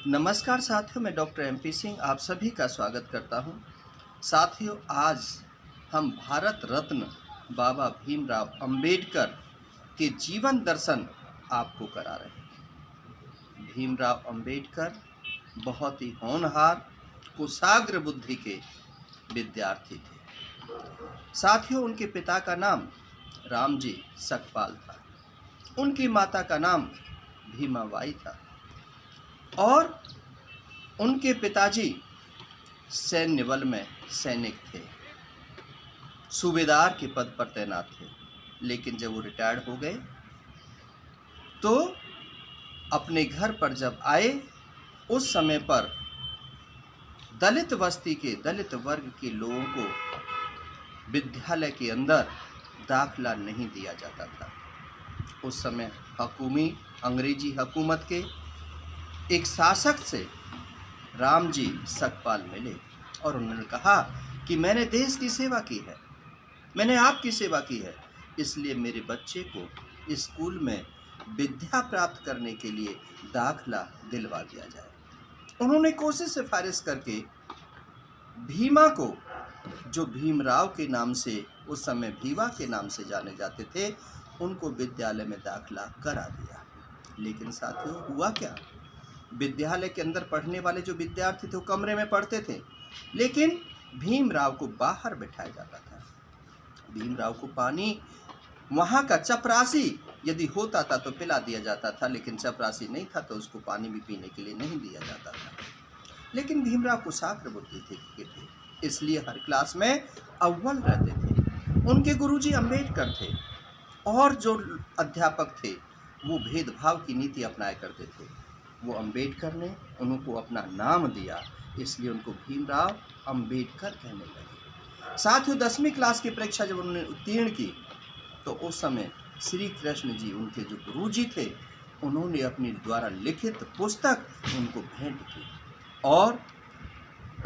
नमस्कार साथियों, मैं डॉक्टर MP सिंह आप सभी का स्वागत करता हूं। साथियों, आज हम भारत रत्न बाबा भीमराव अंबेडकर के जीवन दर्शन आपको करा रहे हैं। भीमराव अंबेडकर बहुत ही होनहार, कुशाग्र बुद्धि के विद्यार्थी थे। साथियों, उनके पिता का नाम रामजी सकपाल था। उनकी माता का नाम भीमाबाई था और उनके पिताजी सैन्य बल में सैनिक थे, सूबेदार के पद पर तैनात थे। लेकिन जब वो रिटायर्ड हो गए तो अपने घर पर जब आए, उस समय पर दलित बस्ती के, दलित वर्ग के लोगों को विद्यालय के अंदर दाखिला नहीं दिया जाता था। उस समय अंग्रेजी हुकूमत के एक शासक से रामजी सकपाल मिले और उन्होंने कहा कि मैंने देश की सेवा की है, मैंने आपकी सेवा की है, इसलिए मेरे बच्चे को स्कूल में विद्या प्राप्त करने के लिए दाखिला दिलवा दिया जाए। उन्होंने कोशिश सिफारिश करके भीमा को, जो भीमराव के नाम से, उस समय भीवा के नाम से जाने जाते थे, उनको विद्यालय में दाखिला करा दिया। लेकिन साथियों, हुआ क्या? विद्यालय के अंदर पढ़ने वाले जो विद्यार्थी थे वो कमरे में पढ़ते थे, लेकिन भीमराव को बाहर बिठाया जाता था। भीमराव को पानी, वहाँ का चपरासी यदि होता था तो पिला दिया जाता था, लेकिन चपरासी नहीं था तो उसको पानी भी पीने के लिए नहीं दिया जाता था। लेकिन भीमराव कुशाग्र बुद्धि थे, इसलिए हर क्लास में अव्वल रहते थे। उनके गुरुजी अंबेडकर थे और जो अध्यापक थे वो भेदभाव की नीति अपनाया करते थे। वो अंबेडकर ने उनको अपना नाम दिया, इसलिए उनको भीमराव अंबेडकर कहने लगे। साथियों, 10वीं क्लास की परीक्षा जब उन्होंने उत्तीर्ण की तो उस समय श्री कृष्ण जी, उनके जो गुरुजी थे, उन्होंने अपनी द्वारा लिखित पुस्तक उनको भेंट की और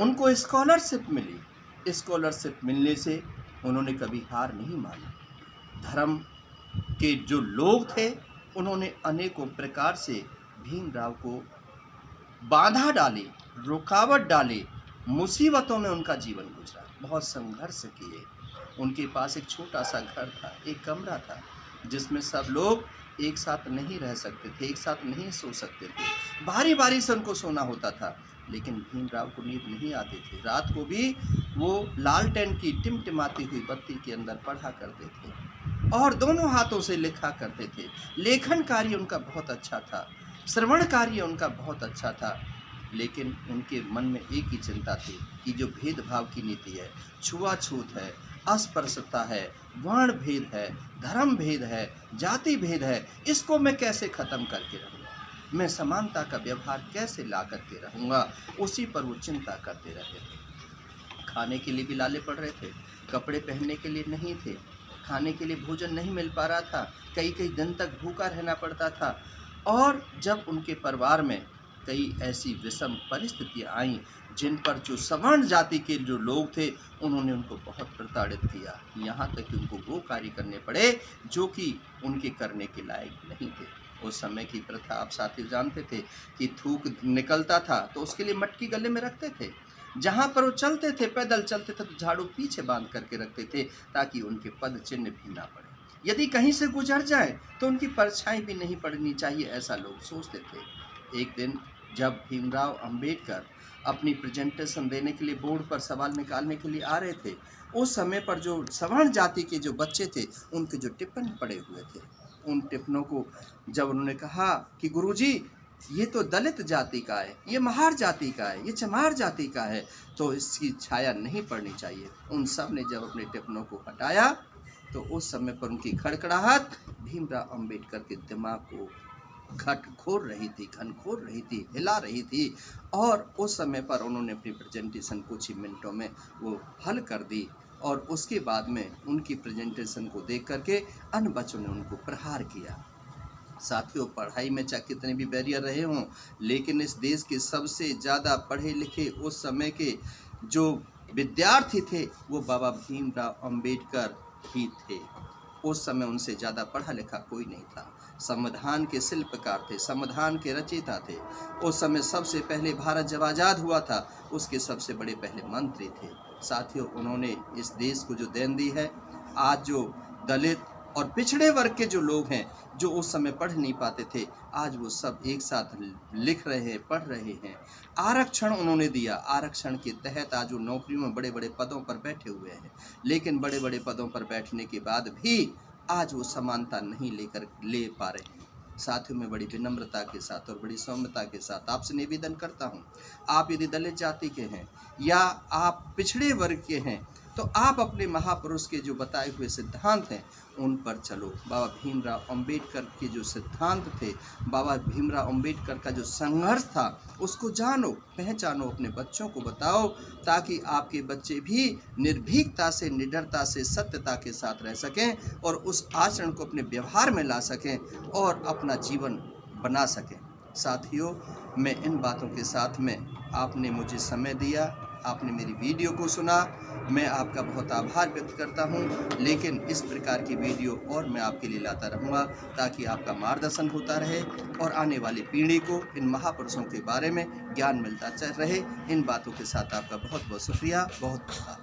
उनको स्कॉलरशिप मिली। स्कॉलरशिप मिलने से उन्होंने कभी हार नहीं मानी। धर्म के जो लोग थे उन्होंने अनेकों प्रकार से भीमराव को बाधा डाली, रुकावट डाली, मुसीबतों में उनका जीवन गुजरा, बहुत संघर्ष किए। उनके पास एक छोटा सा घर था, एक कमरा था, जिसमें सब लोग एक साथ नहीं रह सकते थे, एक साथ नहीं सो सकते थे, बारी बारी से उनको सोना होता था। लेकिन भीमराव को नींद नहीं आती थी। रात को भी वो लालटेन की टिमटिमाती हुई बत्ती के अंदर पढ़ा करते थे और दोनों हाथों से लिखा करते थे। लेखन कार्य उनका बहुत अच्छा था, श्रवण कार्य उनका बहुत अच्छा था। लेकिन उनके मन में एक ही चिंता थी कि जो भेदभाव की नीति है, छुआछूत है, अस्पृश्यता है, वर्ण भेद है, धर्म भेद है, जाति भेद है, इसको मैं कैसे ख़त्म करके रहूँगा, मैं समानता का व्यवहार कैसे ला करके रहूँगा, उसी पर वो चिंता करते रहते थे। खाने के लिए भी लाले पड़ रहे थे, कपड़े पहनने के लिए नहीं थे, खाने के लिए भोजन नहीं मिल पा रहा था, कई कई दिन तक भूखा रहना पड़ता था। और जब उनके परिवार में कई ऐसी विषम परिस्थितियाँ आईं जिन पर जो सवर्ण जाति के जो लोग थे उन्होंने उनको बहुत प्रताड़ित किया, यहाँ तक कि उनको वो कार्य करने पड़े जो कि उनके करने के लायक नहीं थे। उस समय की प्रथा आप साथी जानते थे कि थूक निकलता था तो उसके लिए मटकी गले में रखते थे। जहाँ पर वो चलते थे, पैदल चलते थे, तो झाड़ू पीछे बांध करके रखते थे ताकि उनके पद चिन्ह भी ना पड़े। यदि कहीं से गुजर जाए तो उनकी परछाई भी नहीं पड़नी चाहिए, ऐसा लोग सोचते थे। एक दिन जब भीमराव अंबेडकर अपनी प्रेजेंटेशन देने के लिए बोर्ड पर सवाल निकालने के लिए आ रहे थे, उस समय पर जो सवर्ण जाति के जो बच्चे थे उनके जो टिप्पण पड़े हुए थे, उन टिप्पणों को जब उन्होंने कहा कि गुरुजी ये तो दलित जाति का है, ये महार जाति का है, ये चमार जाति का है, तो इसकी छाया नहीं पड़नी चाहिए। उन सब ने जब अपने टिप्पणों को हटाया तो उस समय पर उनकी खड़खड़ाहट भीमराव अंबेडकर के दिमाग को घनखोर रही थी, हिला रही थी। और उस समय पर उन्होंने अपनी प्रेजेंटेशन कुछ ही मिनटों में वो हल कर दी और उसके बाद में उनकी प्रेजेंटेशन को देख करके अन्य बच्चों ने उनको प्रहार किया। साथियों, पढ़ाई में चाहे कितने भी बैरियर रहे हों, लेकिन इस देश के सबसे ज़्यादा पढ़े लिखे उस समय के जो विद्यार्थी थे वो बाबा भीमराव अंबेडकर ही थे। उस समय उनसे ज़्यादा पढ़ा लिखा कोई नहीं था। संविधान के शिल्पकार थे, संविधान के रचयिता थे। उस समय सबसे पहले भारत जब आज़ाद हुआ था, उसके सबसे बड़े पहले मंत्री थे। साथियों, उन्होंने इस देश को जो देन दी है, आज जो दलित और पिछड़े वर्ग के जो लोग हैं, जो उस समय पढ़ नहीं पाते थे, आज वो सब एक साथ लिख रहे हैं, पढ़ रहे हैं। आरक्षण उन्होंने दिया, आरक्षण के तहत आज वो नौकरियों में बड़े बड़े पदों पर बैठे हुए हैं। लेकिन बड़े बड़े पदों पर बैठने के बाद भी आज वो समानता नहीं ले पा रहे हैं। साथियों, मैं बड़ी विनम्रता के साथ और बड़ी सौम्यता के साथ आपसे निवेदन करता हूँ, आप यदि दलित जाति के हैं या आप पिछड़े वर्ग के हैं, तो आप अपने महापुरुष के जो बताए हुए सिद्धांत हैं उन पर चलो। बाबा भीमराव अंबेडकर के जो सिद्धांत थे, बाबा भीमराव अंबेडकर का जो संघर्ष था, उसको जानो, पहचानो, अपने बच्चों को बताओ, ताकि आपके बच्चे भी निर्भीकता से, निडरता से, सत्यता के साथ रह सकें और उस आचरण को अपने व्यवहार में ला सकें और अपना जीवन बना सकें। साथियों, मैं इन बातों के साथ में, आपने मुझे समय दिया, आपने मेरी वीडियो को सुना, मैं आपका बहुत आभार व्यक्त करता हूं। लेकिन इस प्रकार की वीडियो और मैं आपके लिए लाता रहूँगा, ताकि आपका मार्गदर्शन होता रहे और आने वाली पीढ़ी को इन महापुरुषों के बारे में ज्ञान मिलता रहे। इन बातों के साथ आपका बहुत बहुत शुक्रिया, बहुत बहुत